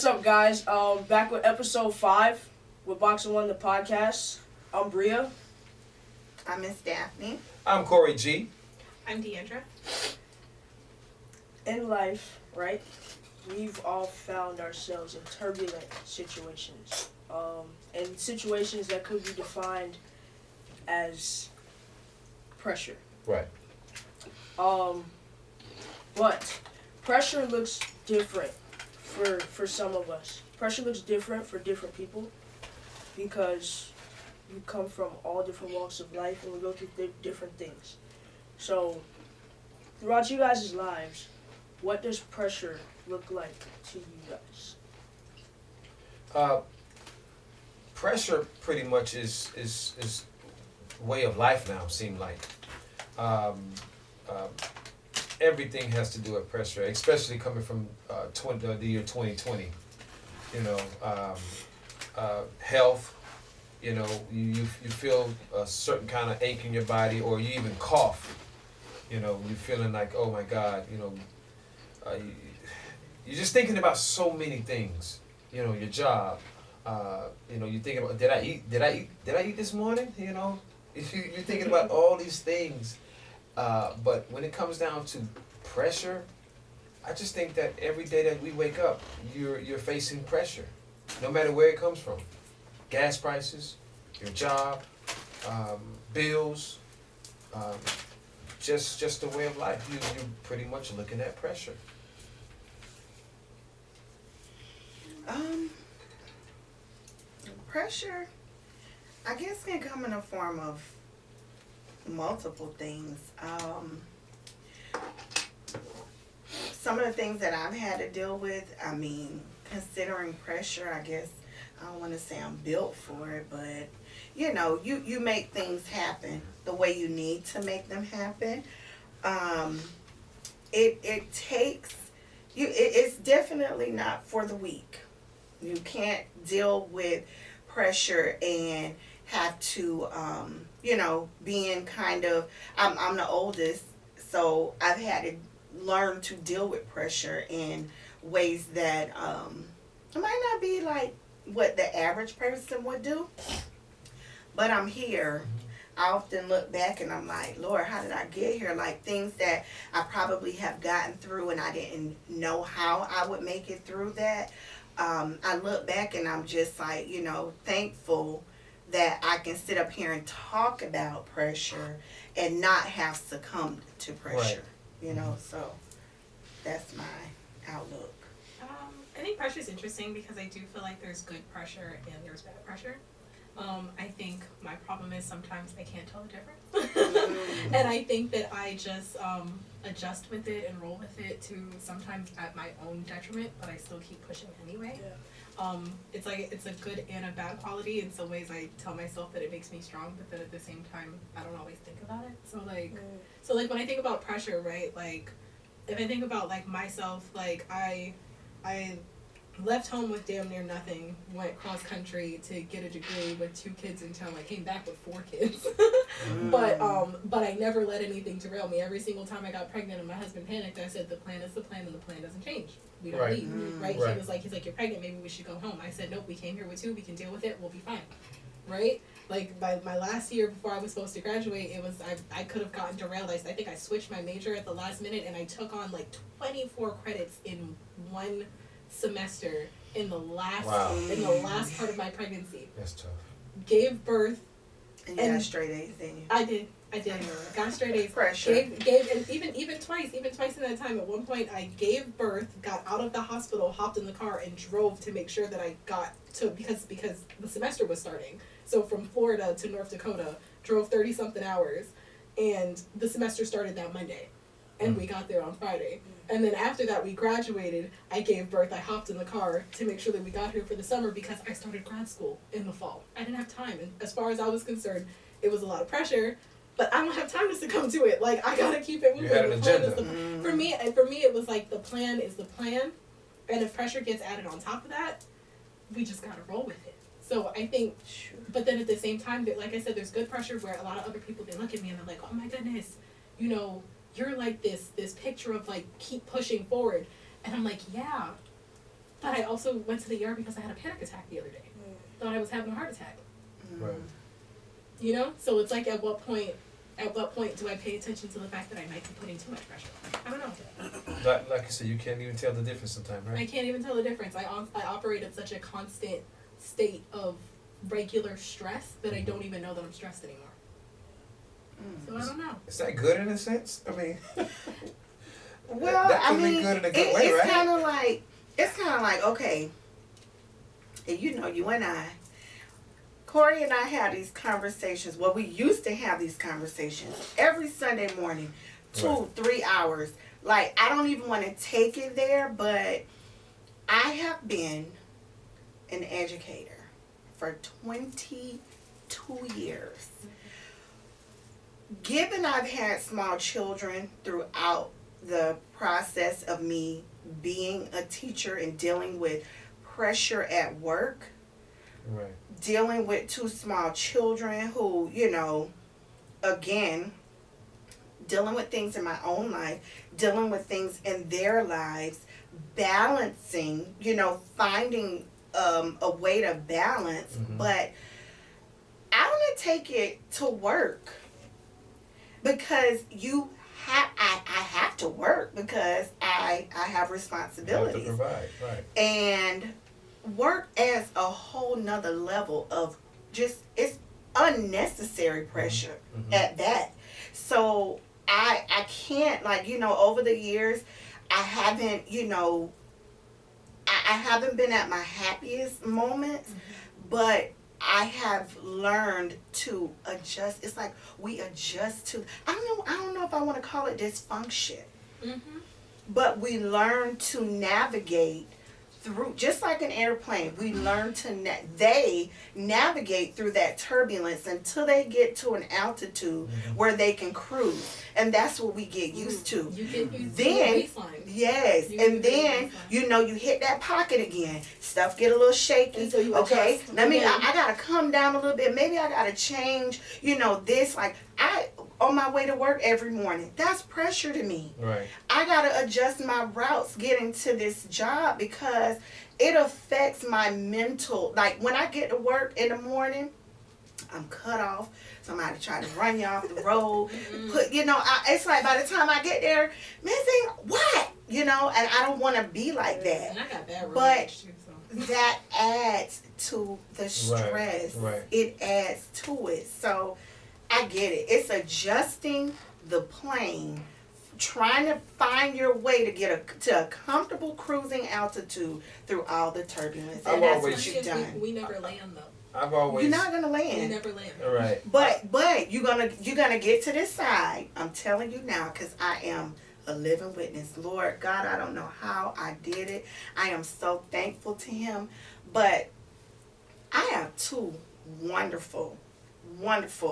up, guys? Back with episode 5 with Boxing One, the podcast. I'm Briah. I'm Miss Daphne. I'm Corey G. I'm Deandra. In life, right, we've all found ourselves in turbulent situations. And situations that could be defined as pressure. Right. But pressure looks different for some of us. Pressure looks different for different people because we come from all different walks of life and we go through different things. So, throughout you guys' lives, what does pressure look like to you guys? Pressure pretty much is way of life now, seem like. Everything has to do with pressure, especially coming from the year 2020. You know, health, you know, you feel a certain kind of ache in your body, or you even cough. You know, you're feeling like, oh my God, you know, you're just thinking about so many things. You know, your job. You know, you're thinking about, did I eat this morning? You know, you're thinking about all these things. But when it comes down to pressure, I just think that every day that we wake up, you're facing pressure, no matter where it comes from. Gas prices, your job, bills, just the way of life. You're pretty much looking at pressure. Pressure, I guess, can come in a form of multiple things. Some of the things that I've had to deal with, I mean, considering pressure, I guess, I don't want to say I'm built for it, but, you know, you make things happen the way you need to make them happen. It takes, it's definitely not for the weak. You can't deal with pressure and have to, you know, being kind of, I'm the oldest, so I've had to learn to deal with pressure in ways that it might not be like what the average person would do, but I'm here. I often look back and I'm like, Lord, how did I get here? Like things that I probably have gotten through and I didn't know how I would make it through that. I look back and I'm just like, you know, thankful that I can sit up here and talk about pressure and not have succumbed to pressure. Right. You know, so that's my outlook. I think pressure is interesting because I do feel like there's good pressure and there's bad pressure. I think my problem is sometimes I can't tell the difference. And I think that I just adjust with it and roll with it to sometimes at my own detriment, but I still keep pushing anyway. Yeah. It's like it's a good and a bad quality. In some ways I tell myself that it makes me strong, but then at the same time I don't always think about it. So like when I think about pressure, right, like if I think about like myself, like I left home with damn near nothing, went cross country to get a degree with 2 kids in tow. I came back with 4 kids. But I never let anything derail me. Every single time I got pregnant and my husband panicked, I said the plan is the plan and the plan doesn't change. We don't leave. Right? He was like, you're pregnant, maybe we should go home. I said, nope, we came here with 2, we can deal with it, we'll be fine. Right? Like by my last year before I was supposed to graduate, it was I could have gotten derailed. I think I switched my major at the last minute and I took on like 24 credits in one semester in the last part of my pregncy. That's tough. Gave birth. And you got straight A's, didn't you? I did. Got straight A's. Pressure. Gave and even twice in that time. At one point, I gave birth, got out of the hospital, hopped in the car, and drove to make sure that I got to because the semester was starting. So from Florida to North Dakota, drove 30-something hours, and the semester started that Monday, and we got there on Friday. And then after that, we graduated. I gave birth. I hopped in the car to make sure that we got here for the summer because I started grad school in the fall. I didn't have time. And as far as I was concerned, it was a lot of pressure, but I don't have time to succumb to it. Like, I got to keep it moving. You had an agenda. For me, it was like the plan is the plan. And if pressure gets added on top of that, we just got to roll with it. So I think, but then at the same time, like I said, there's good pressure where a lot of other people, they look at me and they're like, oh my goodness, you know, you're like this picture of like keep pushing forward. And I'm like, yeah, But I also went to the ER because I had a panic attack the other day. Thought I was having a heart attack. Right. You know? So it's like, at what point do I pay attention to the fact that I might be putting too much pressure on? I don't know. Like I said, you can't even tell the difference sometimes, I right? can't even tell the difference. I operate at such a constant state of regular stress that I don't even know that I'm stressed anymore. So I don't know. Is that good in a sense? I mean, Well, that I can be mean, good in a good way, it's right? kind of like, okay, and you and I, Corey and I had these conversations. Well, we used to have these conversations every Sunday morning, 2-3 hours. Like, I don't even want to take it there, but I have been an educator for 22 years. Given I've had small children throughout the process of me being a teacher and dealing with pressure at work, Right. dealing with 2 small children who, again, dealing with things in my own life, dealing with things in their lives, balancing, finding a way to balance. Mhm. But I want to take it to work because I have to work because I have You have to responsibilities. provide, right? And work adds a whole nother level of it's unnecessary pressure Mhm. at that. So I can't, over the years I haven't, I haven't been at my happiest moments, but I have learned to adjust. It's like we adjust to, I don't know if I want to call it dysfunction, but we learn to navigate through, just like an airplane. We learn to they navigate through that turbulence until they get to an altitude where they can cruise, and that's what we get used to. You get used Then, to the baseline. yes, You and get used to then the baseline. you hit that pocket again. Stuff get a little shaky. And so you Okay, adjust let me. again. I gotta come down a little bit. Maybe I gotta change. This, like, I on my way to work every morning. That's pressure to me. Right. I gotta adjust my routes getting to this job because it affects my mental. Like, when I get to work in the morning, I'm cut off. Somebody try to run you off the road. It's like by the time I get there, missing what? And I don't want to be like that. And I got that But rage too, so. that adds to the stress. right. It adds to it. So I get it. It's adjusting the plane, trying to find your way to get to a comfortable cruising altitude through all the turbulence. I've And that's always- what you've done. We never land though. I've always. You're not gonna We land. never land. Right. But you're gonna get to this side. I'm telling you now, because I am a living witness. Lord God, I don't know how I did it. I am so thankful to Him. But I have 2 wonderful,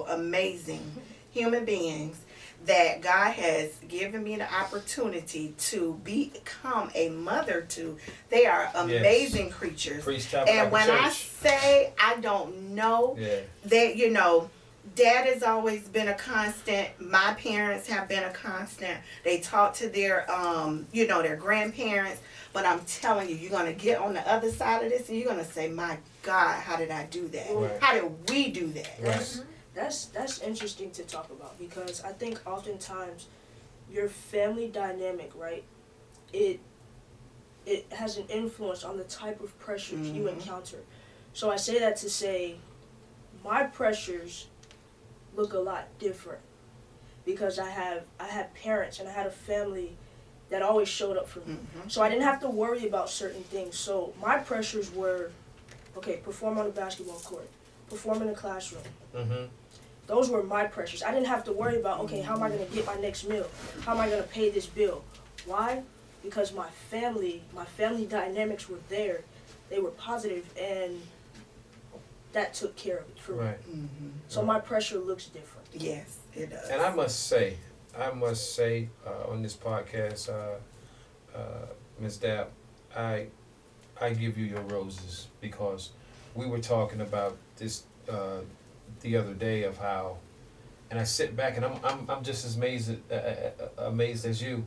amazing human beings that God has given me the opportunity to become a mother to. They are amazing creatures. Priest Tabernacle And when I Church. say I don't know, Yeah. that Dad has always been a constant. My parents have been a constant. They talk to their their grandparents. But I'm telling you, you're gonna get on the other side of this and you're gonna say, my God, how did I do that? Right. How did we do that? Right. That's interesting to talk about because I think oftentimes your family dynamic, right? It has an influence on the type of pressures you encounter. So I say that to say my pressures look a lot different because I had parents and I had a family that always showed up for me. So I didn't have to worry about certain things. So my pressures were, okay, perform on the basketball court, perform in the classroom. Mm-hmm. Those were my pressures. I didn't have to worry about, okay, how am I going to get my next meal? How am I going to pay this bill? Why? Because my family dynamics were there. They were positive, and that took care of it for me. Right. So my pressure looks different. Yes, it does. And I must say, on this podcast, Ms. Dab, I give you your roses because we were talking about this the other day of how, and I sit back and I'm just as amazed as you.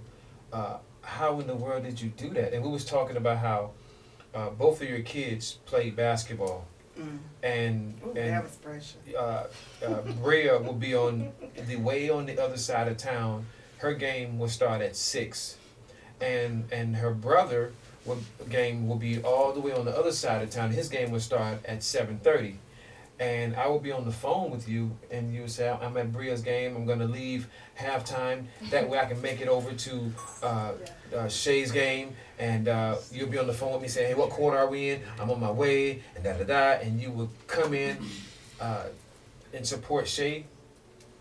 How in the world did you do that? And we was talking about how both of your kids played basketball, and Ooh, and that was precious. Briah will be on the other side of town. Her game will start at 6, and her brother game will be all the way on the other side of town. His game will start at 7:30. And I will be on the phone with you, and you say, I'm at Bria's game, I'm going to leave halftime. That way I can make it over to Shay's game, and you'll be on the phone with me saying, hey, what quarter are we in? I'm on my way, and da-da-da. And you will come in and support Shay.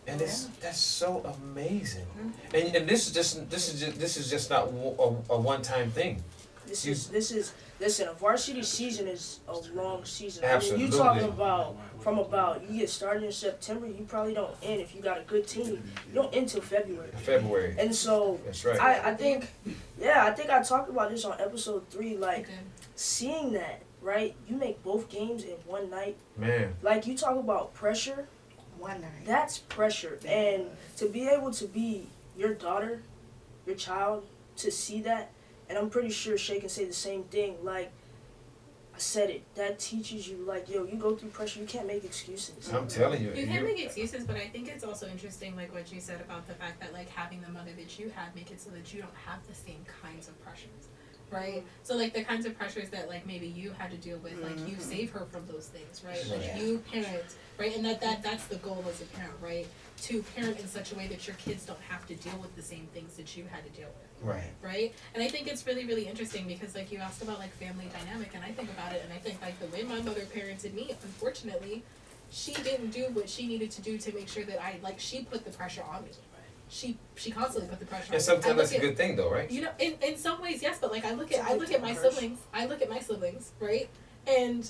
And that's so amazing. And this is just not a one-time thing. Listen, a varsity season is a long season. Absolutely. I mean, you talking about you get started in September, you probably don't end if you got a good team. You don't end till February. And so that's right. I think I talked about this on episode 3, like seeing that, right? You make both games in one night. Man. Like you talk about pressure. One night. That's pressure. And to be able to be your daughter, your child, to see that. And I'm pretty sure Shay can say the same thing. Like, I said it. That teaches you, like, yo, you go through pressure. You can't make excuses. I'm telling you. You can't make excuses, but I think it's also interesting, like what you said about the fact that, like, having the mother that you had make it so that you don't have the same kinds of pressures, right? So, like, the kinds of pressures that, like, maybe you had to deal with, like, you save her from those things, right? Like, you parent, right? And that's the goal as a parent, right? To parent in such a way that your kids don't have to deal with the same things that you had to deal with. Right? And I think it's really, really interesting because, like, you asked about, like, family dynamic, and I think about it, and I think, like, the way my mother parented me, unfortunately, she didn't do what she needed to do to make sure that she put the pressure on me. She constantly put the pressure on me. And sometimes that's a good thing, though, right? You know, in some ways, yes, but, like, I look at my siblings, right? And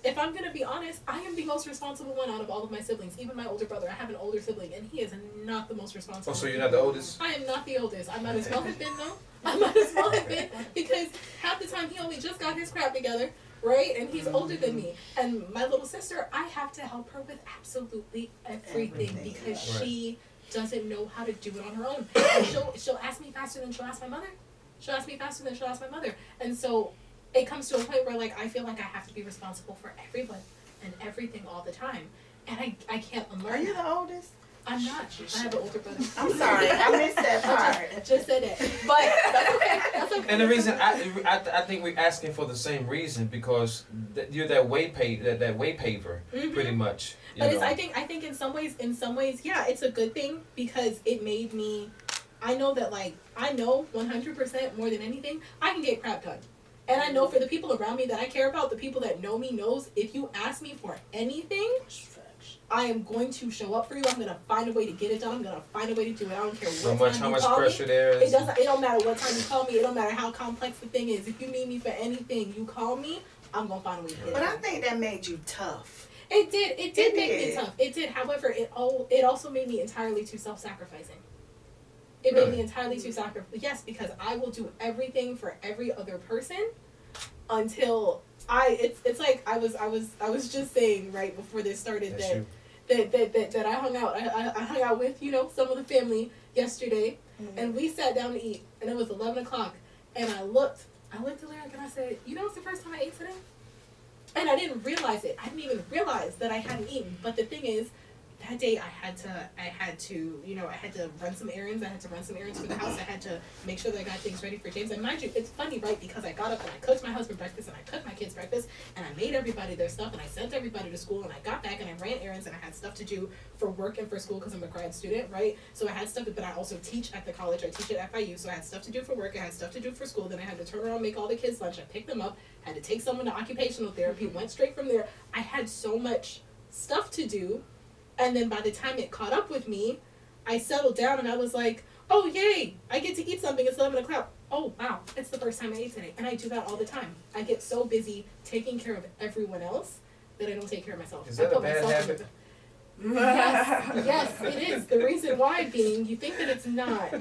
if I'm gonna be honest, I am the most responsible one out of all of my siblings. Even my older brother, I have an older sibling, and he is not the most responsible. Oh, so you're not the oldest? I am not the oldest. I might as well have been, though. I might as well have been, because half the time he only just got his crap together, right? And he's older than me. And my little sister, I have to help her with absolutely everything because she doesn't know how to do it on her own. And she'll ask me faster than she'll ask my mother. And so it comes to a point where, like, I feel like I have to be responsible for everyone and everything all the time. And I can't unlearn. Are you the oldest? I'm not. I have an older brother. I'm sorry, I missed that part. Just said it. But that's okay. That's okay. And the reason I think we're asking for the same reason because you're that way paver, pretty much. But it's, I think in some ways, yeah, it's a good thing because it made me. I know that, like, I know 100% more than anything, I can get crap done. And I know for the people around me that I care about, the people that know me knows, if you ask me for anything, I am going to show up for you. I'm going to find a way to get it done. I'm going to find a way to do it. I don't care what time you call me. How much pressure there is. It don't matter what time you call me. It don't matter how complex the thing is. If you need me for anything, you call me, I'm going to find a way to get it done. But I think that made you tough. It did. It did make me tough. It did. However, it also made me entirely too self-sacrificing. It made me entirely too sacrificing. Yes, because I will do everything for every other person until it's like I was just saying right before this started that I hung out with, you know, some of the family yesterday, and we sat down to eat, and it was 11 o'clock, and I looked at Lyric and I said, you know, it's the first time I ate today, and I didn't realize it. I didn't even realize that I hadn't eaten. But the thing is, that day I had to, you know, I had to run some errands. I had to run some errands for the house. I had to make sure that I got things ready for James. And mind you, it's funny, right? Because I got up and I cooked my husband breakfast and I cooked my kids breakfast and I made everybody their stuff and I sent everybody to school and I got back and I ran errands and I had stuff to do for work and for school because I'm a grad student, right? So I had stuff, but I also teach at the college. I teach at FIU, so I had stuff to do for work. I had stuff to do for school. Then I had to turn around, make all the kids lunch. I picked them up, had to take someone to occupational therapy, went straight from there. I had so much stuff to do. And then by the time it caught up with me, I settled down and I was like, oh, yay, I get to eat something. It's 11 o'clock. Oh, wow, it's the first time I ate today. And I do that all the time. I get so busy taking care of everyone else that I don't take care of myself. Is that a bad habit? Yes, it is. The reason why being, you think that it's not.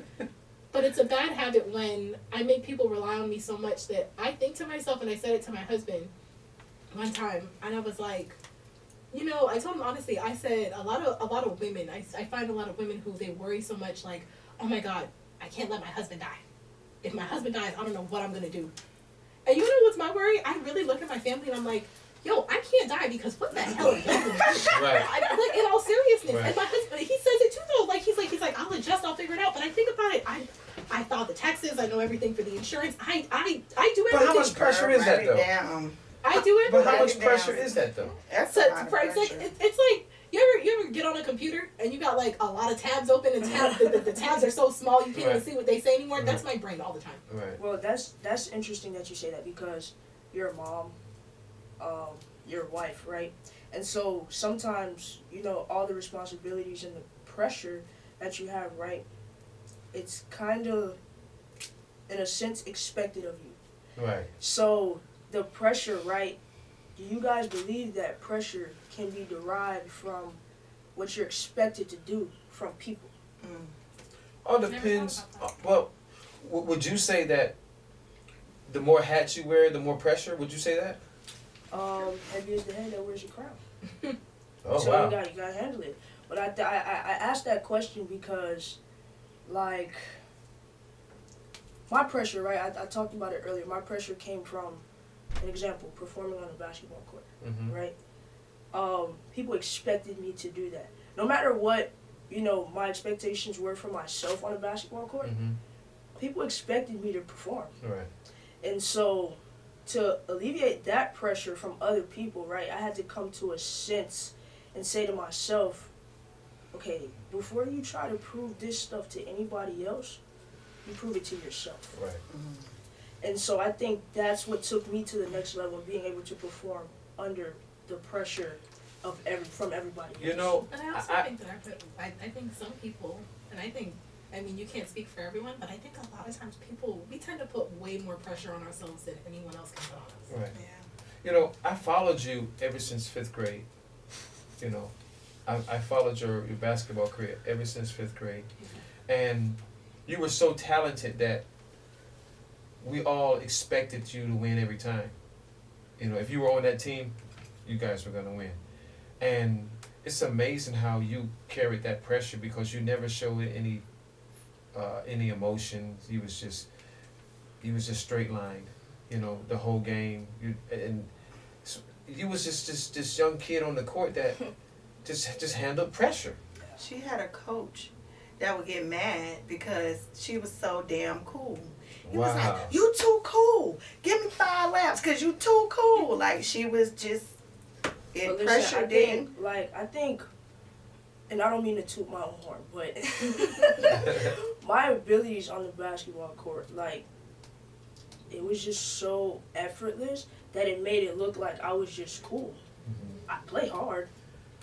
But it's a bad habit when I make people rely on me so much that I think to myself, and I said it to my husband one time, and I was like, you know, I told him honestly, I said a lot of women, I find a lot of women who they worry so much like, oh my God, I can't let my husband die. If my husband dies, I don't know what I'm going to do. And you know what's my worry? I really look at my family and I'm like, yo, I can't die because what the hell are y'all doing? Right. Like, in all seriousness. Right. And my husband, he says it too though. Like he's like, I'll adjust, I'll figure it out. But I think about it, I file the taxes, I know everything for the insurance. I do everything. But how much pressure is that, though? I do everything. But how much Down. pressure is that, though? That's So, a lot of for, it's like pressure. it's like you ever get on a computer and you got like a lot of tabs open and the tabs are so small you can't even see what they say anymore. That's my brain all the time. Right. Well, that's interesting that you say that because you're a mom, you're a wife, right? And so sometimes, you know, all the responsibilities and the pressure that you have, right? It's kind of, in a sense, expected of you. Right. So the pressure, right? Do you guys believe that pressure can be derived from what you're expected to do from people? All Never depends. thought about Well, would you say that the more hats you wear, the more pressure? Would you say that? Heavy is the head that wears your crown. Oh, So wow. you gotta handle it. But I asked that question because, like, my pressure, right? I talked about it earlier. My pressure came from, an example, performing on a basketball court, Mm-hmm. right? People expected me to do that. No matter what, you know, my expectations were for myself on a basketball court, Mm-hmm. people expected me to perform. Right. And so, to alleviate that pressure from other people, right, I had to come to a sense and say to myself, okay, before you try to prove this stuff to anybody else, you prove it to yourself. Right. And so I think that's what took me to the next level of being able to perform under the pressure of from everybody else. You know, And I also I- think that I think some people, and I mean, you can't speak for everyone, but I think a lot of times we tend to put way more pressure on ourselves than anyone else can put on us. right. You know, I followed you ever since 5th grade. You know, I followed your basketball career ever since 5th grade. And you were so talented that we all expected you to win every time. You know, if you were on that team, you guys were going to win. And it's amazing how you carried that pressure because you never showed any emotion. You was just straight lined, you know, the whole game. You was just this young kid on the court that just handled pressure. She had a coach that would get mad because she was so damn cool. He was Wow. like, you too cool. Give me 5 laps because you too cool. Like, she was just, it But listen, pressured in. I think, and I don't mean to toot my own horn, but my abilities on the basketball court, like, it was just so effortless that it made it look like I was just cool. Mhm. I play hard.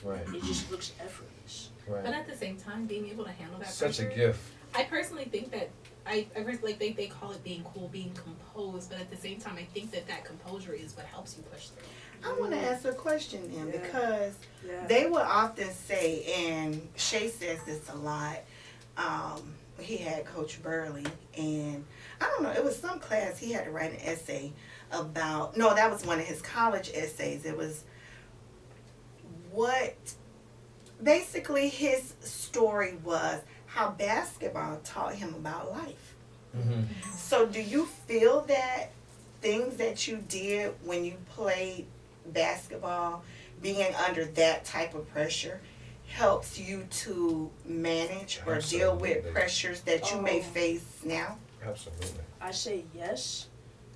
Right. It just looks effortless. But Right. at the same time, being able to handle that Such a pressure, gift. I personally think that I personally think they call it being cool, being composed, but at the same time, I think that composure is what helps you push through. I want to ask a question then Yeah. because Yeah. they will often say, and Shay says this a lot, he had Coach Burley, and I don't know, it was some class he had to write an essay about, no, that was one of his college essays. It was what, basically his story was how basketball taught him about life. Mm-hmm. So do you feel that things that you did when you played basketball, being under that type of pressure, helps you to manage or deal with Absolutely. pressures that you may Oh. face now? Absolutely. I say yes,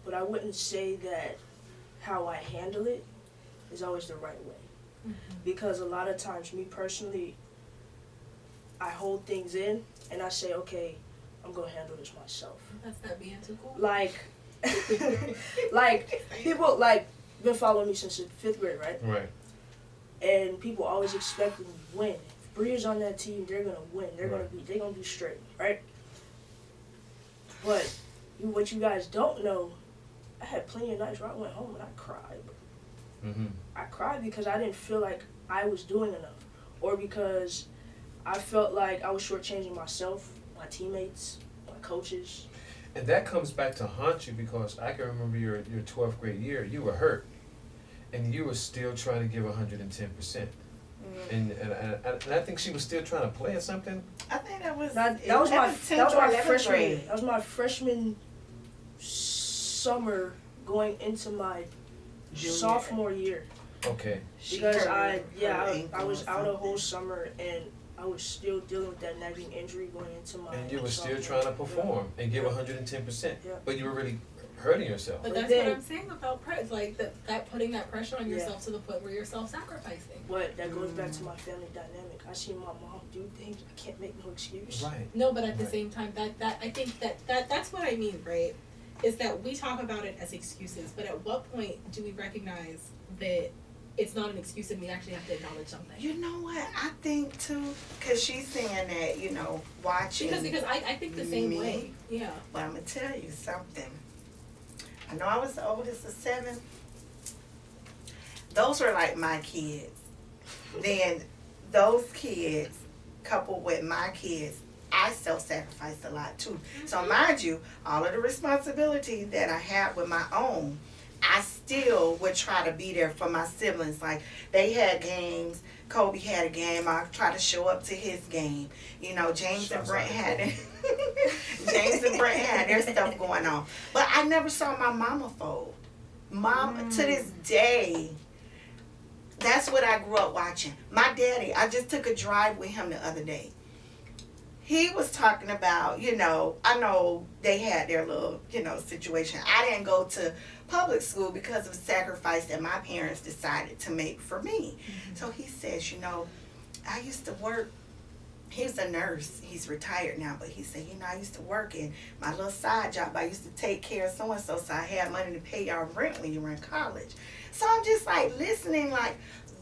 but I wouldn't say that how I handle it is always the right way. Because a lot of times, me personally, I hold things in and I say, okay, I'm gonna handle this myself. That's not being too cool. Like, like people like been following me since the 5th grade, right? Right. And people always expect me to win. If Bria's on that team, they're gonna win. They're Right. gonna be straight, right? But what you guys don't know, I had plenty of nights where I went home and I cried. Mm-hmm. I cried because I didn't feel like I was doing enough, or because I felt like I was shortchanging myself, my teammates, my coaches. And that comes back to haunt you because I can remember your 12th grade year, you were hurt. And you were still trying to give 110%. And I think she was still trying to play or something. I think that was That was my 10th or 11th freshman grade. year. That was my freshman summer going into my Junior. sophomore year. Okay. Because hurt I her ankle was or out a something. whole summer and I was still dealing with that nagging injury going into my And you were still sophomore trying to year. perform and give 110%. Yeah. But you were really hurting yourself. But But that's then- what I'm saying about press, like that putting that pressure on yourself to the point where you're self-sacrificing. But that goes back to my family dynamic. I see my mom do things. I can't make no excuse. Right. No, but at the Right. same time, that I think that's what I mean, right? Is that we talk about it as excuses, but at what point do we recognize that it's not an excuse and we actually have to acknowledge something? You know what? I think too, because she's saying that, you know, watching. Because I think the same me. way. Yeah. But I'm going to tell you something. I know I was the oldest of 7. Those were like my kids. Then those kids, coupled with my kids, I self-sacrificed a lot too. So mind you, all of the responsibility that I had with my own, I still would try to be there for my siblings. Like, they had games. Kobe had a game. I try to show up to his game. You know, James and Brent had their stuff going on. But I never saw my mama fold. To this day, that's what I grew up watching. My daddy, I just took a drive with him the other day. He was talking about, you know, I know they had their little, you know, situation. I didn't go to public school because of the sacrifice that my parents decided to make for me. Mm-hmm. So he says, you know, I used to work. He's a nurse. He's retired now, but he said, you know, I used to work in my little side job. I used to take care of so-and-so, so I had money to pay y'all rent when you were in college. So I'm just like listening, like,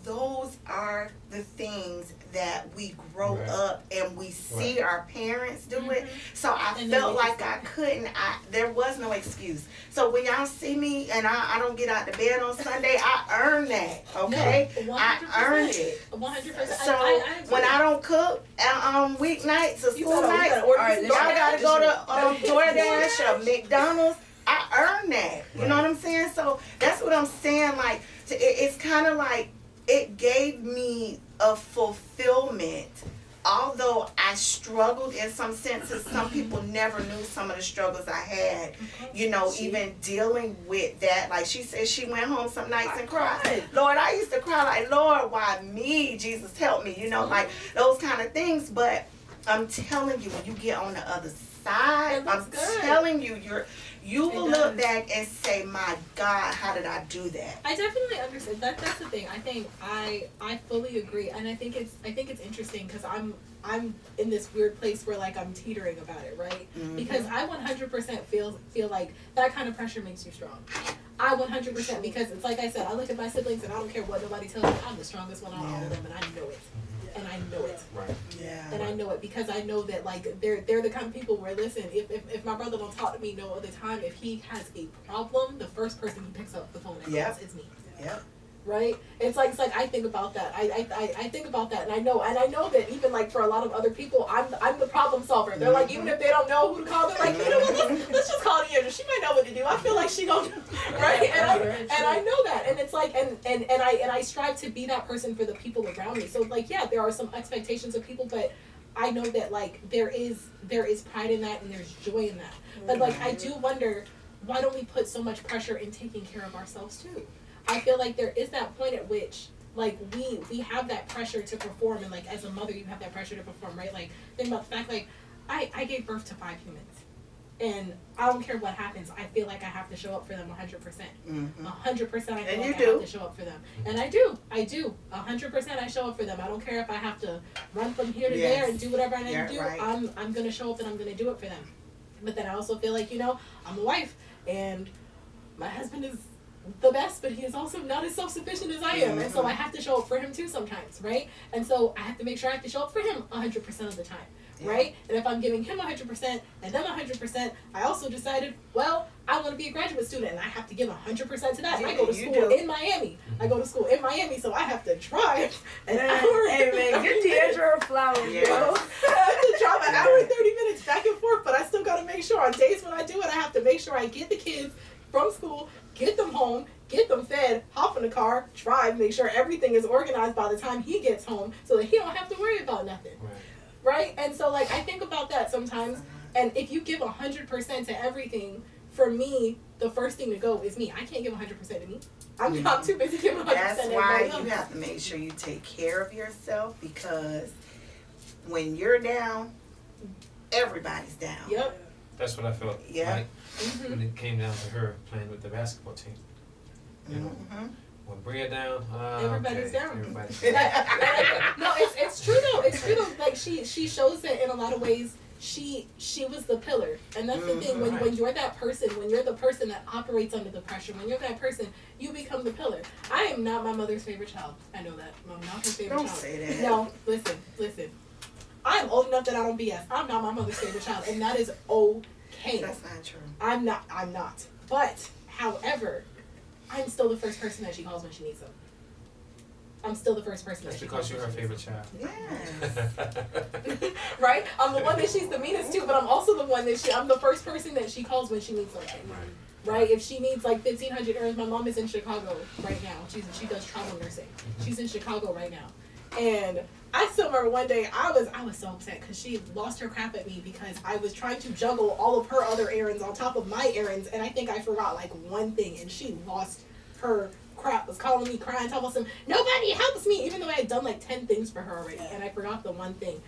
those are the things that we grow Right. up and we see our parents do it. So I And then felt we like just- I couldn't, there was no excuse. So when y'all see me and I don't get out the bed on Sunday, I earn that, okay? No, I 100%. earned it. 100%. So I when I don't cook weeknights or You school gotta nights, order Alright, some y'all listen, gotta listen. go to DoorDash or McDonald's. I earned that. You know Right. what I'm saying? So that's what I'm saying. Like, it's kind of like it gave me a fulfillment. Although I struggled in some senses, some people never knew some of the struggles I had. You know, even dealing with that. Like, she said she went home some nights and cried. Lord, I used to cry like, Lord, why me? Jesus, help me. You know, like those kind of things. But I'm telling you, when you get on the other side, It looks I'm good. telling you, you will It look does. back and say, my God, how did I do that? I definitely understand. That's the thing. I think I fully agree, and I think it's interesting because I'm in this weird place where like I'm teetering about it, right? Mhm. Because I 100% feel like that kind of pressure makes you strong. I 100% because it's like I said, I look at my siblings and I don't care what nobody tells me. I'm the strongest one out of all of them, and I know it, and I know it. Right. Yeah. And I know it because I know that like they're the kind of people where listen, if my brother don't talk to me no other time, if he has a problem, the first person he picks up the phone and Yep. calls is me. Yep. Right? It's like I think about that. I think about that, and I know that even like for a lot of other people, I'm the problem solver. They're like, even if they don't know who to call, they're like, you know what, let's just call Deandra. She might know what to do. I feel like she gonna know, right? And I know that, and it's like and I strive to be that person for the people around me. So like yeah, there are some expectations of people, but I know that like there is pride in that and there's joy in that. But like I do wonder, why don't we put so much pressure in taking care of ourselves too? I feel like there is that point at which like we have that pressure to perform, and like as a mother you have that pressure to perform, right? Like think about the fact like I gave birth to 5 humans, and I don't care what happens, I feel like I have to show up for them 100%. 100% I feel And like you I do. have to show up for them. And I do 100% I show up for them. I don't care if I have to run from here to Yes. there and do whatever I need Yeah, to do. right. I'm gonna show up and I'm gonna do it for them. But then I also feel like, you know, I'm a wife and my husband is the best, but he is also not as self-sufficient as I am, and so I have to show up for him too sometimes, right? And so I have to make sure I have to show up for him 100% of the time, right? And if I'm giving him 100% and them 100%, I also decided, well, I want to be a graduate student, and I have to give 100% to that. And I go to You school do. in Miami. I go to school in Miami, so I have to drive an Man, hour. hey man, give Deandra a flower, Yeah. bro. I have to drive an hour and 30 minutes back and forth, but I still got to make sure on days when I do it, I have to make sure I get the kids from school, get them home, get them fed, hop in the car, drive, make sure everything is organized by the time he gets home so that he don't have to worry about nothing. Right? And so like I think about that sometimes, and if you give 100% to everything, for me, the first thing to go is me. I can't give 100% of me. I'm too busy giving 100% That's to why everybody you else. have to make sure you take care of yourself, because when you're down, everybody's down. Yep. That's what I felt Yeah. like when it came down to her playing with the basketball team. You know, Mhm. when Briah down, Everybody's okay, down. Everybody's No, it's true though. It's true though. Like she shows that in a lot of ways. She was the pillar, and that's the thing. When you're that person, when you're the person that operates under the pressure, when you're that person, you become the pillar. I am not my mother's favorite child. I know that. I'm not her favorite Don't child. say that. No, listen. I'm old enough that I don't BS. I'm not my mother's favorite child, and that is okay. That's not true. I'm not. But, however, I'm still the first person that she calls when she needs them. I'm still the first person That's that she calls. because you're her favorite child. Yes. Right? I'm the one that she's the meanest to, but I'm also the one that I'm the first person that she calls when she needs something. Right? If she needs like 1,500 errands, my mom is in Chicago right now. She does travel nursing. She's in Chicago right now. And I still remember one day I was so upset because she lost her crap at me because I was trying to juggle all of her other errands on top of my errands, and I think I forgot like one thing, and she lost her crap, was calling me, crying, talking about some, nobody helps me, even though I had done like 10 things for her already, and I forgot the one thing.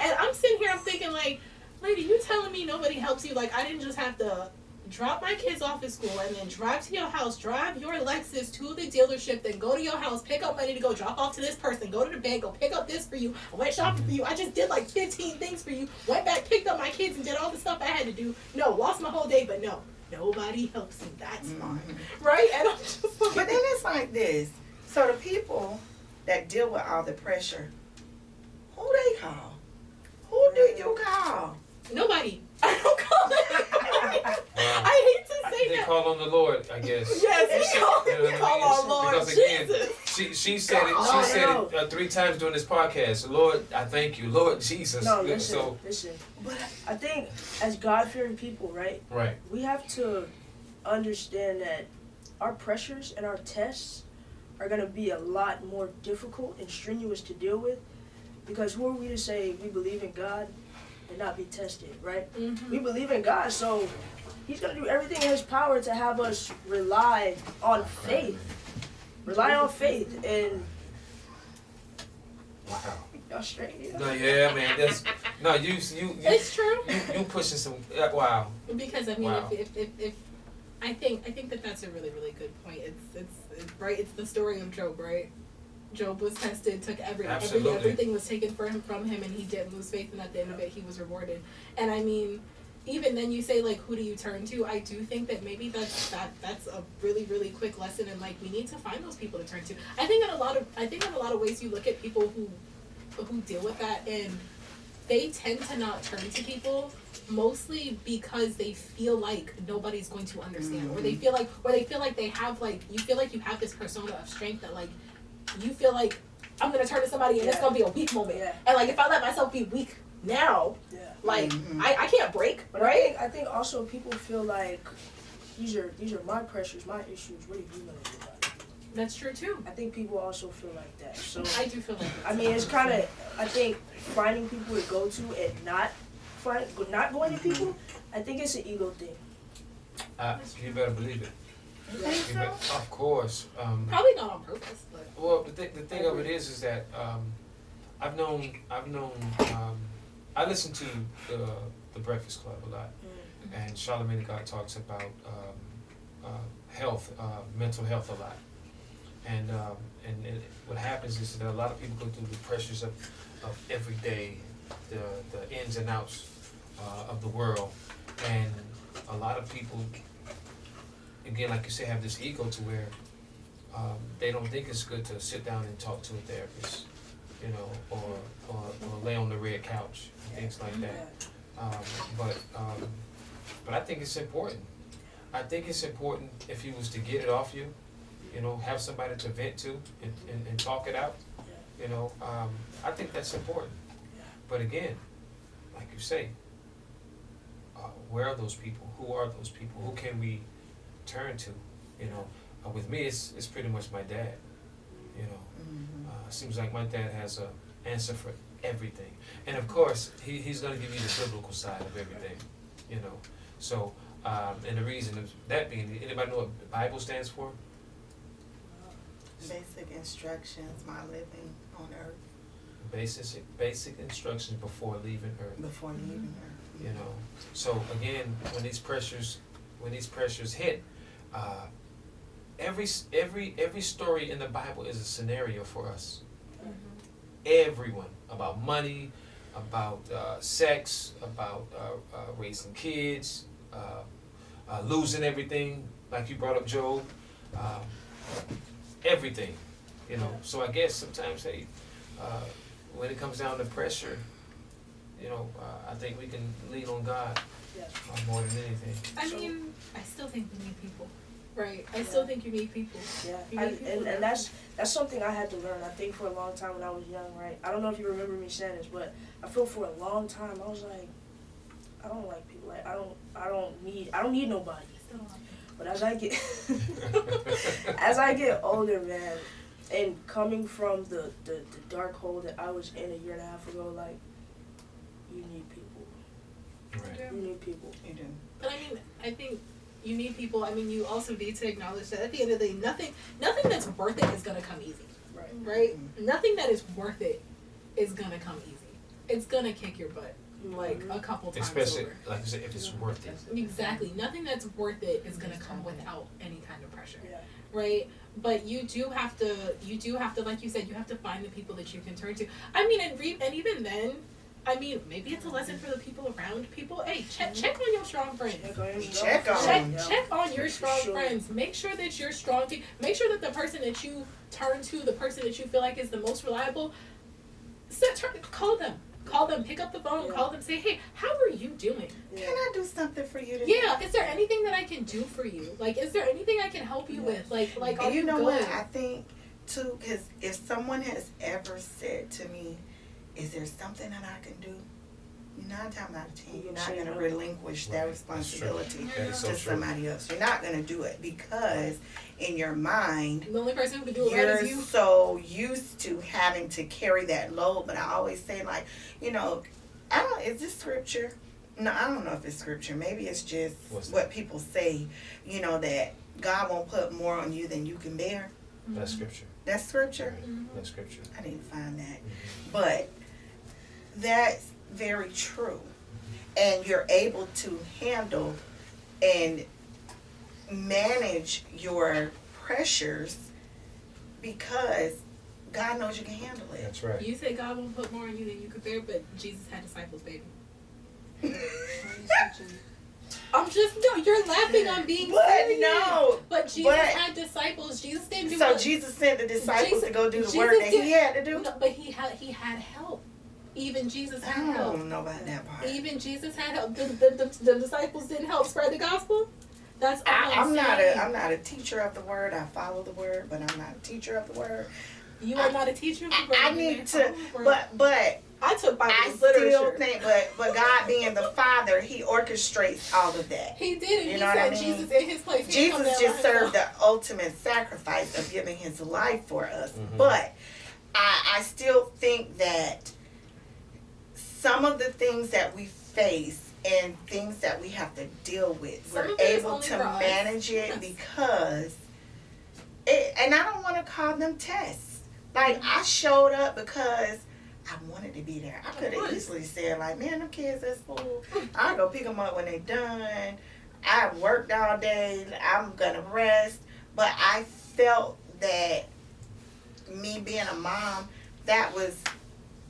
And I'm sitting here, I'm thinking like, lady, you telling me nobody helps you? Like, I didn't just have to drop my kids off at school and then drive to your house, drive your Lexus to the dealership, then go to your house, pick up money to go drop off to this person, go to the bank, go pick up this for you, I went shopping for you, I just did like 15 things for you, went back, picked up my kids and did all the stuff I had to do. No, lost my whole day, but no, nobody helps me. That's mine. Right? And I'm just like, But then it's like this. So the people that deal with all the pressure, who they call? Who do you call? nobody. I don't call it. I hate to say They that. call on the Lord, I guess. Yes, You know what we I call mean? on Lord Because again, Jesus. she said it. No, She said no. it 3 times during this podcast. Lord, I thank you. Lord Jesus. No, listen, So listen. I think as God-fearing people, right, right. we have to understand that our pressures and our tests are going to be a lot more difficult and strenuous to deal with, because who are we to say we believe in God and not be tested, right? Mm-hmm. We believe in God, so He's going to do everything in His power to have us rely on faith. Rely on faith. And Wow. y'all straight here. No, yeah, man. That's no. You It's true. you pushing some. Wow. Because I mean, Wow. if I think that that's a really really good point. It's right. It's the story of Job, right? Job was tested, took Absolutely. everything was taken from him, and he didn't lose faith, and at the end of it, he was rewarded. And I mean, even then, you say like, who do you turn to? I do think that maybe that's a really really quick lesson, and like we need to find those people to turn to. I think in a lot of ways, you look at people who deal with that, and they tend to not turn to people mostly because they feel like nobody's going to understand, or they feel like they have like, you feel like you have this persona of strength that like you feel like I'm gonna turn to somebody and it's gonna be a weak moment, and like if I let myself be weak now, like I can't break, But right? I think also people feel like these are my pressures, my issues. What are you gonna do about it? That's true too. I think people also feel like that. So I do feel like I mean, it's kind of, I think finding people to go to and not going to people, I think it's an ego thing. You better believe it. You think You so? bet- of course. probably not on purpose, but Well, the thing of it is that I've known I listen to the Breakfast Club a lot, and Charlamagne God talks about health, mental health a lot, and what happens is that a lot of people go through the pressures of every day, the ins and outs of the world, and a lot of people, again, like you say, have this ego to where they don't think it's good to sit down and talk to a therapist, you know, or lay on the red couch, things like that. But I think it's important. I think it's important if you was to get it off you, you know, have somebody to vent to and talk it out, you know. I think that's important. But again, like you say, where are those people? Who are those people? Who can we turn to? You know, with me, it's pretty much my dad. You know, seems like my dad has a answer for everything, and of course, he's going to give you the biblical side of everything. You know, so And the reason of that being, anybody know what the Bible stands for? Basic instructions, my living on earth Basic instructions before leaving Earth. before leaving earth. You know, so again, when these pressures hit, every story in the Bible is a scenario for us. Everyone, about money, about sex, about raising kids, losing everything, like you brought up Job, everything, you know. So I guess sometimes, hey, when it comes down to pressure, you know, I think we can lean on God more than anything. I mean, I still think we need people, right? I still think you need people. Yeah, You need people and that's something I had to learn. I think for a long time when I was young, right? I don't know if you remember me saying this, but I feel for a long time I was like, I don't like people. Like I don't need nobody. Still don't like people. But as I get older, man, and coming from the dark hole that I was in a year and a half ago, like, you need people. Right. You need people. You do. But I mean, I think you need people. I mean, you also need to acknowledge that at the end of the day, nothing that's worth it is gonna come easy, Right. right? Nothing that is worth it is gonna come easy. It's gonna kick your butt like a couple times Especially, over. like you said, if it's worth it. Exactly. Nothing that's worth it is gonna come without any kind of pressure, Yeah. right? But you do have to, like you said, you have to find the people that you can turn to. I mean, and even then, I mean, maybe it's a lesson for the people around people. Hey, check on your strong friends. Check on. Check on your strong Sure. friends. Make sure that you're strong. Make sure that the person that you turn to, the person that you feel like is the most reliable, call them. Pick up the phone, call them, say, hey, how are you doing? Can I do something for you today? Yeah, is there anything that I can do for you? Like, is there anything I can help you with? Like, are And you know good? what? I think, too, because if someone has ever said to me, is there something that I can do? 9 times out of 10, you're not going to relinquish that Right. That's true. responsibility That is so to true. somebody else. You're not going to do it because in your mind, The only person who can do it right you're is you. so used to having to carry that load. But I always say, like, you know, is this scripture? No, I don't know if it's scripture. Maybe it's just What's what people say, you know, that God won't put more on you than you can bear. That's scripture. That's scripture? Right. That's scripture. I didn't find that. But that's very true. And you're able to handle and manage your pressures because God knows you can handle it. That's right. You say God won't put more on you than you could bear, but Jesus had disciples, baby. You're laughing on being But serious. no. But Jesus but- had disciples. Jesus didn't do So what- Jesus sent the disciples to go do the Jesus work that he had to do? No, but he had help. Even Jesus I had help. don't know about that part. Even Jesus had help. The disciples didn't help spread the gospel. That's all I'm saying. not a teacher of the word. I follow the word, but I'm not a teacher of the word. You are not a teacher of the word. I You need may to, follow the word. but I took Bible I literature. still think, but God being the Father, He orchestrates all of that. He did it. You He know what said I mean? Jesus in his place. He didn't come Jesus down just by served himself. the ultimate sacrifice of giving His life for us. Mhm. But I still think that some of the things that we face and things that we have to deal with, Some we're of it is able only to for us. manage it Yes. because and I don't want to call them tests. Like, I showed up because I wanted to be there. I could have course. easily said, like, man, them kids at school, I'll go pick them up when they done. I worked all day. I'm going to rest. But I felt that me being a mom, that was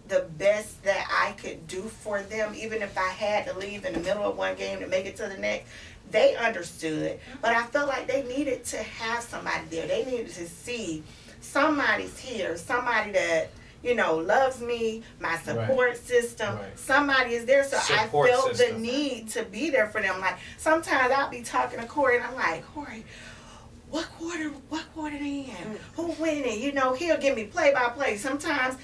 the best that I could do for them. Even if I had to leave in the middle of one game to make it to the next, they understood. But I felt like they needed to have somebody there. They needed to see somebody's here, somebody that, you know, loves me, my support system. Right. Somebody is there. So Support I felt system. the need to be there for them. Like, sometimes I'll be talking to Corey and I'm like, Corey, what quarter they in? Who winning? You know, he'll give me play by play. Sometimes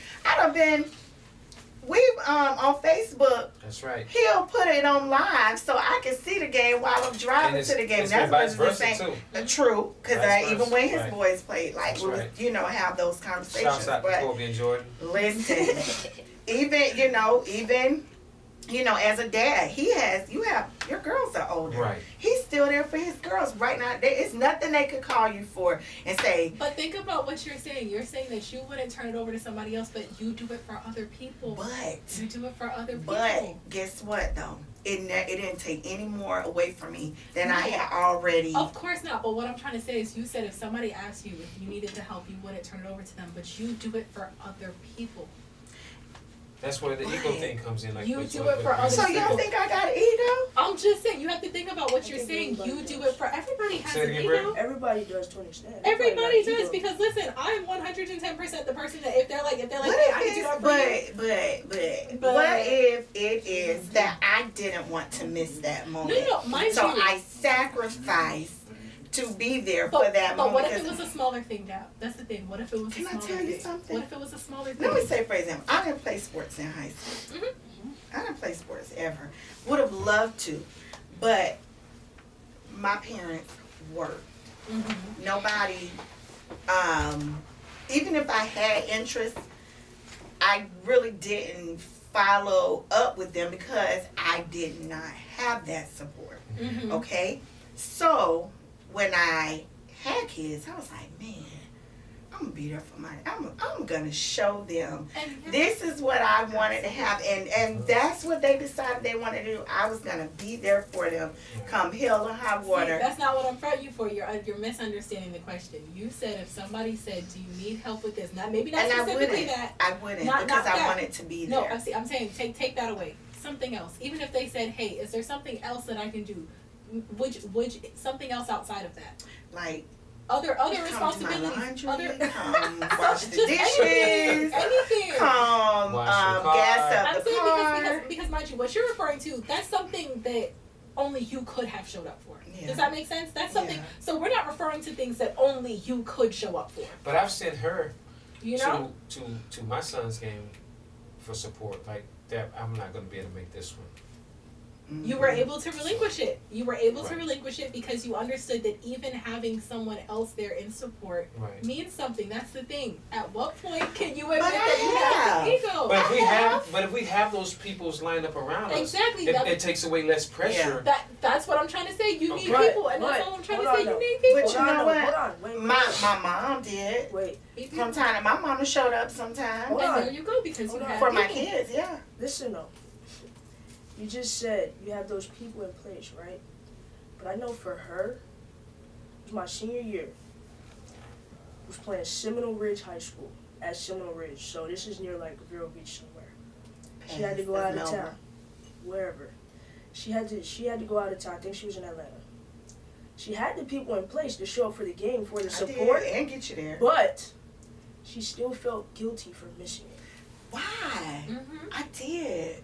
we've on Facebook, That's right. he'll put it on live so I can see the game while I'm driving And to the game. it's been vice what versa too. True, because Vice even versa, when his right. boys played, like, That's we would, right. you know, have those conversations. Shouts out to But Kobe and Jordan. listen, even you know, as a dad, your girls are older. Right. He's still there for his girls right now. There is nothing they could call you for and say. But think about what you're saying. You're saying that you wouldn't turn it over to somebody else, but you do it for other people. But You do it for other people. But guess what though? It didn't take any more away from me than I had already. Of course not. But what I'm trying to say is, you said if somebody asked you if you needed to help, you wouldn't turn it over to them. But you do it for other people. That's where the ego thing comes in. Like You what- do what- it for what you other So said. you don't think I got an ego? I'm just saying, you have to think about what you're think saying. everybody You do does. it for everybody has Say it an again, ego. Britt. Everybody does to an extent. Everybody got an does, ego. because listen, I'm 110% the person that if they're like, What hey, I can do that if for you. it's, But- what if it is that I didn't want to miss that moment? No, mind So you. I sacrificed to be there for But, that but moment. what if it was a smaller thing, Dad? That's the thing. What if it was Can a I smaller tell thing? you something? What if it was a smaller thing? Let me say, for example, I didn't play sports in high school. Mhm. I didn't play sports ever. Would have loved to, but my parents worked. Mm-hmm. Nobody, even if I had interest, I really didn't follow up with them because I did not have that support. Mm-hmm. Okay? So when I had kids, I was like, man, I'm gonna be there for I'm gonna show them And this is what I wanted to have, and that's what they decided they wanted to do. I was gonna be there for them, come hell or high see, water. that's not what I'm fronting you for. You're misunderstanding the question. You said if somebody said, "Do you need help with this?" Maybe not And specifically that. I wouldn't Not because I that. wanted to be No, there. I'm saying take that away. Something else. Even if they said, "Hey, is there something else that I can do?" Would something else outside of that? Like Other come to my responsibilities. laundry, come wash the Just dishes, anything. come Wash your car. gas up I'm the saying car. because mind you, what you're referring to, that's something that only you could have showed up for. Yeah. Does that make sense? That's something. Yeah. So we're not referring to things that only you could show up for. But I've sent her You know. to my son's game for support. Like that, I'm not gonna be able to make this one. You were able to relinquish it. You were able to Right. relinquish it because you understood that even having someone else there in support Right. means something. That's the thing. At what point can you admit But that you have an ego? But if we have those people's lined up around us, Exactly. it takes away less pressure. That's what I'm trying to say. You need But- people, and that's but- all I'm trying to hold say. on, You though. need people. But you know what? Hold on. Wait. My mom did. Wait. From time to my mama showed up sometime Hold And on. there you go, because Hold you on. have for my people. kids. Yeah. Listen though. You just said you have those people in place, right? But I know for her, it was my senior year. I was playing Seminole Ridge High School at Seminole Ridge. So this is near like Vero Beach somewhere. She had to go out of Melbourne. town. Wherever. She had to go out of town. I think she was in Atlanta. She had the people in place to show up for the game for the I support, did, and get you there. but she still felt guilty for missing it. Why? Mhm. I did.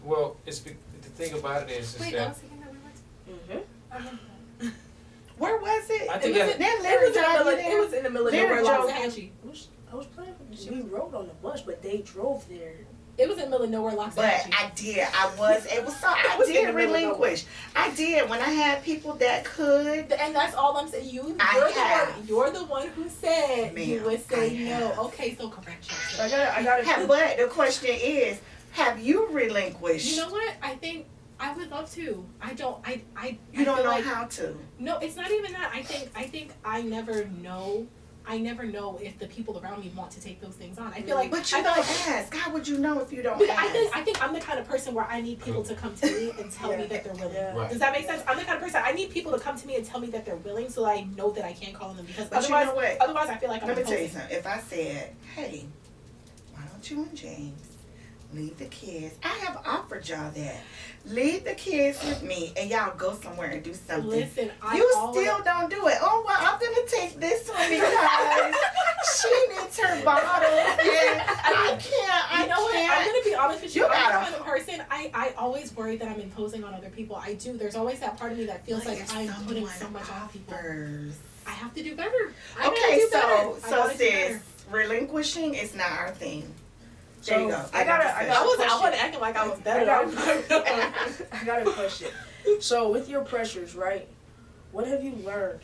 Well, the thing about it is Wait, that that was the game that we went to? Mm-hmm. I remember that. Where was it? I It think was, that in, Then it, Larry was in the drive middle, you there? it was in the middle of Larry nowhere, drove Loxahatchee. I was playing. We rode on the bus, but they drove there. It was in the middle of nowhere, But Loxahatchee. I did. I was in did the middle of relinquish. I did when I had people that could. And that's all I'm saying. You're the one who said you Ma'am, would say I no. have. Okay, so correct yourself. I gotta. But the question is, have you relinquished? You know what? I think I would love to. I don't. I You don't feel know like, how to. No, it's not even that. I think I never know. I never know if the people around me want to take those things on. I feel like. But you I don't feel like, ask. How would you know if you don't But ask? I think I'm the kind of person where I need people to come to me and tell me that they're willing. Yeah. Right. Does that make sense? I'm the kind of person I need people to come to me and tell me that they're willing, so I know that I can call on them. Because But you otherwise, know what? otherwise I feel like I'm Let me tell you imposing. something. If I said, hey, why don't you and James leave the kids? I have offered y'all that. Leave the kids with me and y'all go somewhere and do something. Listen, You still don't do it. Oh, well, I'm going to take this one because she needs her bottles. And I can't. You know what? I'm gonna be honest with you. You I'm the gotta- kind of person. I always worry that I'm imposing on other people. I do. There's always that part of me that feels like I'm putting so much on people. I have to do better. I gotta Okay, do better. I so gotta do sis, better. relinquishing is not our thing. So, There you go. I got I wasn't acting like I was better. I got a question. So, with your pressures, right? What have you learned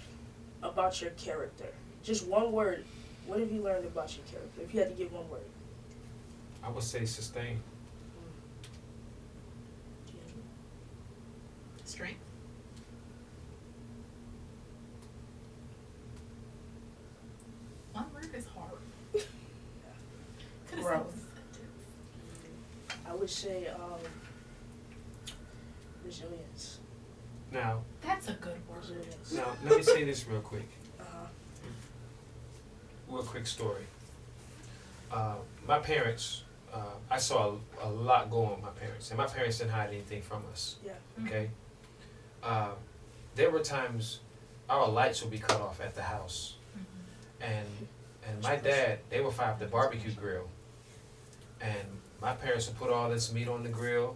about your character? Just one word. What have you learned about your character? If you had to give one word. I would say sustain. Strength. One word is hard. Could've said Growth. sentence. I would say resilience. Now, That's a good word. Resilience. now let me say this real quick. Uh-huh. Real quick story. My parents, I saw a lot go on with my parents, and my parents didn't hide anything from us. Yeah. Okay. There were times our lights would be cut off at the house, and my dad, they would fire up the barbecue grill, and my parents would put all this meat on the grill,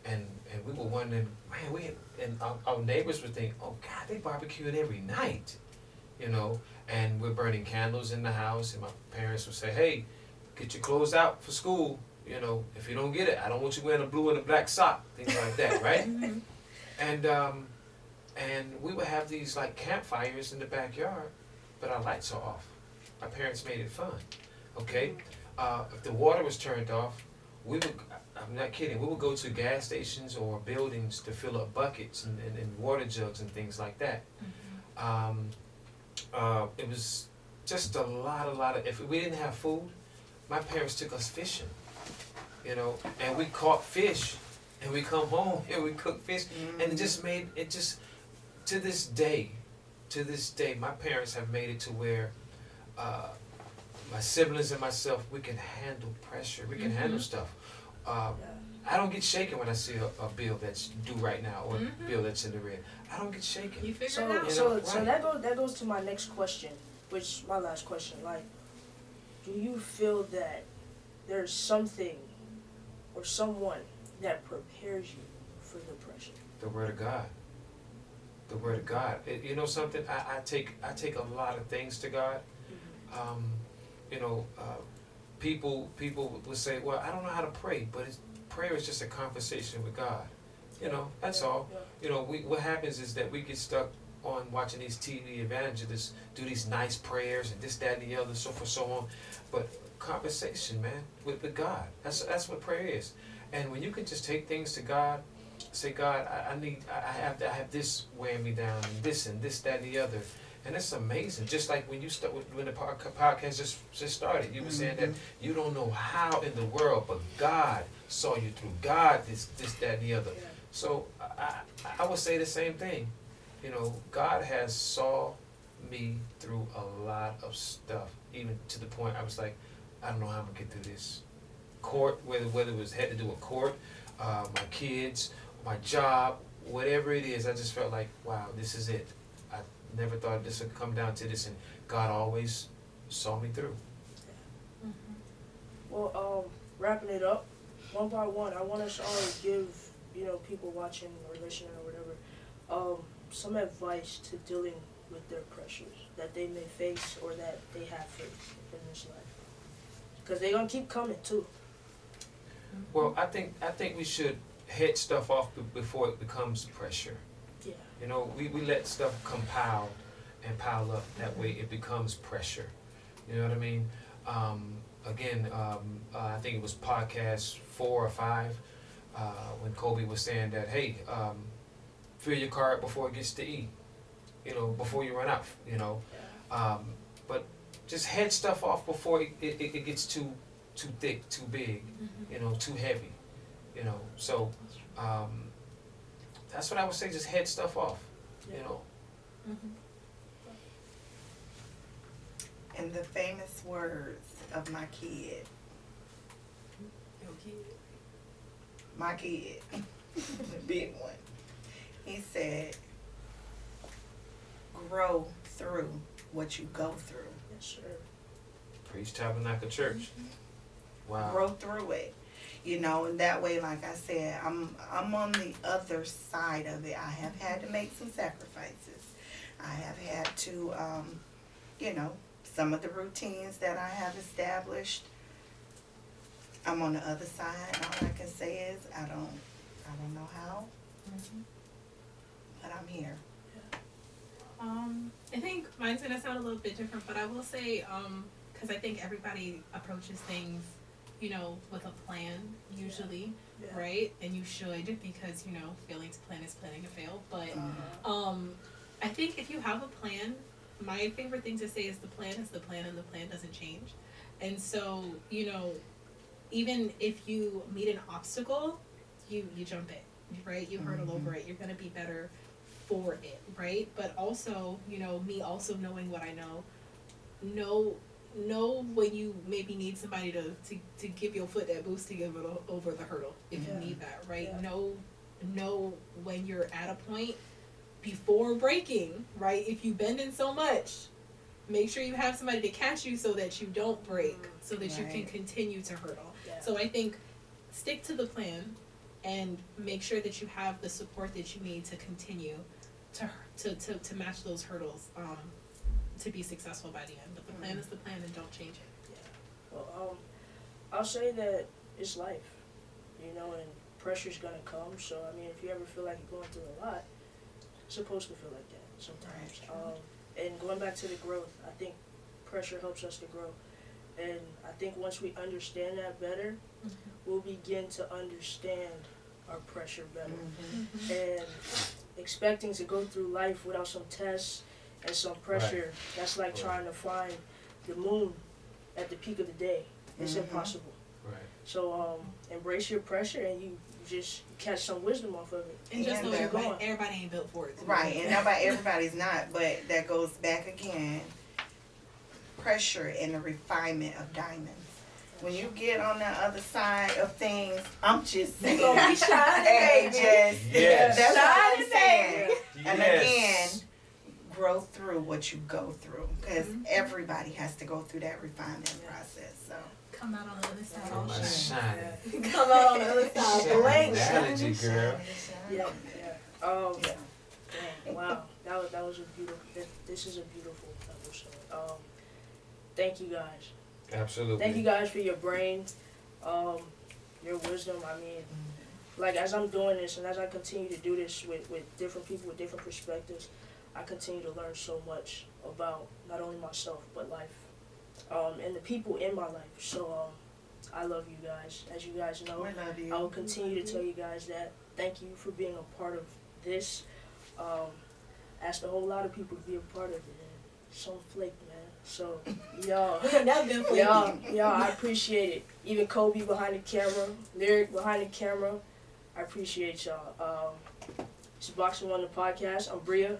and we were wondering, man, and our neighbors would think, oh God, they barbecue it every night, you know, and we're burning candles in the house, and my parents would say, hey, get your clothes out for school, you know, if you don't get it, I don't want you wearing a blue and a black sock, things like that, right? And we would have these like campfires in the backyard, but our lights are off. My parents made it fun, okay? If the water was turned off, we would, I'm not kidding, we would go to gas stations or buildings to fill up buckets and water jugs and things like that. It was just a lot of, if we didn't have food, my parents took us fishing, you know, and we caught fish, and we come home and we cook fish, and it just, to this day, my parents have made it to where my siblings and myself, we can handle pressure, we can handle stuff. I don't get shaken when I see a bill that's due right now, or a bill that's in the red. I don't get shaken. You figure So it out. so that goes to my next question, which is my last question. Like, do you feel that there's something or someone that prepares you for the pressure? The Word of God. The Word of God. You know something? I take a lot of things to God. You know, people would say, well, I don't know how to pray, but prayer is just a conversation with God. You know, that's all. Yeah. You know, what happens is that we get stuck on watching these TV evangelists do these nice prayers and this, that, and the other, so forth, so on. But conversation, man, with God. That's what prayer is. And when you can just take things to God, say, God, I have this weighing me down, and this, that, and the other. And it's amazing. Just like when when the podcast just started, you were saying that you don't know how in the world, but God saw you through. God, this, that, and the other. Yeah. So I would say the same thing. You know, God has saw me through a lot of stuff, even to the point I was like, I don't know how I'm gonna get through this. Court, whether it was had to do with court, my kids, my job, whatever it is, I just felt like, wow, this is it. I never thought this would come down to this, and God always saw me through. Well, wrapping it up, one by one, I want us all to give, people watching or listening or whatever, some advice to dealing with their pressures that they may face or that they have faced in this life. Because they're going to keep coming, too. Well, I think we should head stuff off before it becomes pressure. Yeah. You know, we let stuff compile and pile up. That way it becomes pressure. You know what I mean? I think it was podcast 4 or 5 when Kobe was saying that, hey, fill your card before it gets to E. You know, before you run out. You know, but just head stuff off before it gets too thick, too big. You know, too heavy. You know, so that's what I would say. Just head stuff off. You know. In the famous words of my kid, the big one, he said, grow through what you go through. Yes, sir. Preach Tabernacle Church. Wow. Grow through it. You know, and that way, like I said, I'm on the other side of it. I have had to make some sacrifices. I have had to, some of the routines that I have established. I'm on the other side. All I can say is I don't know how, but I'm here. I think mine's gonna sound a little bit different, but I will say, because I think everybody approaches things, with a plan usually. Yeah. right? And you should, because failing to plan is planning to fail. But I think if you have a plan, my favorite thing to say is the plan is the plan, and the plan doesn't change. And so even if you meet an obstacle, you jump it, right? You hurdle over it. You're gonna be better for it, right? But also, me also knowing what I know when you maybe need somebody to give your foot that boost to get over the hurdle if you need that, right? Yeah. Know when you're at a point before breaking, right? If you bend in so much, make sure you have somebody to catch you so that you don't break, so that you can continue to hurdle. Yeah. So I think stick to the plan and make sure that you have the support that you need to continue to match those hurdles to be successful by the end. But the plan is the plan, and don't change it. Yeah. Well, I'll say that it's life, and pressure's gonna come. So I mean, if you ever feel like you're going through a lot, it's supposed to feel like that sometimes. And going back to the growth, I think pressure helps us to grow. And I think once we understand that better, we'll begin to understand our pressure better. And expecting to go through life without some tests and some pressure, that's like trying to find the moon at the peak of the day. It's impossible. Right. So embrace your pressure, and you just catch some wisdom off of it. And just know going. everybody ain't built for it. Right, and everybody's not, but that goes back again. Pressure and the refinement of diamonds. When you get on the other side of things, I'm just saying. You're gonna be shining, That's what I'm saying. Yes. And again, grow through what you go through, because everybody has to go through that refinement process. So Come out on the other side. I'm a shining. Come out on the other side. Shining Blank. analogy, girl. Yeah. Dang, wow. That was a beautiful. This is a beautiful episode. Thank you guys. Absolutely. Thank you guys for your brain, your wisdom. I mean, like as I'm doing this and as I continue to do this with different people with different perspectives, I continue to learn so much about not only myself but life, and the people in my life. So I love you guys. As you guys know, we love you. I will continue to tell you guys that. Thank you for being a part of this. Asked a whole lot of people to be a part of it. And some flaked, man. So, y'all, I appreciate it. Even Kobe behind the camera, Lyric behind the camera, I appreciate y'all. It's Boxing One the podcast. I'm Briah.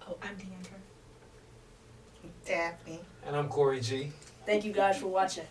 Oh, I'm Deandra. Daphne. And I'm Corey G. Thank you guys for watching.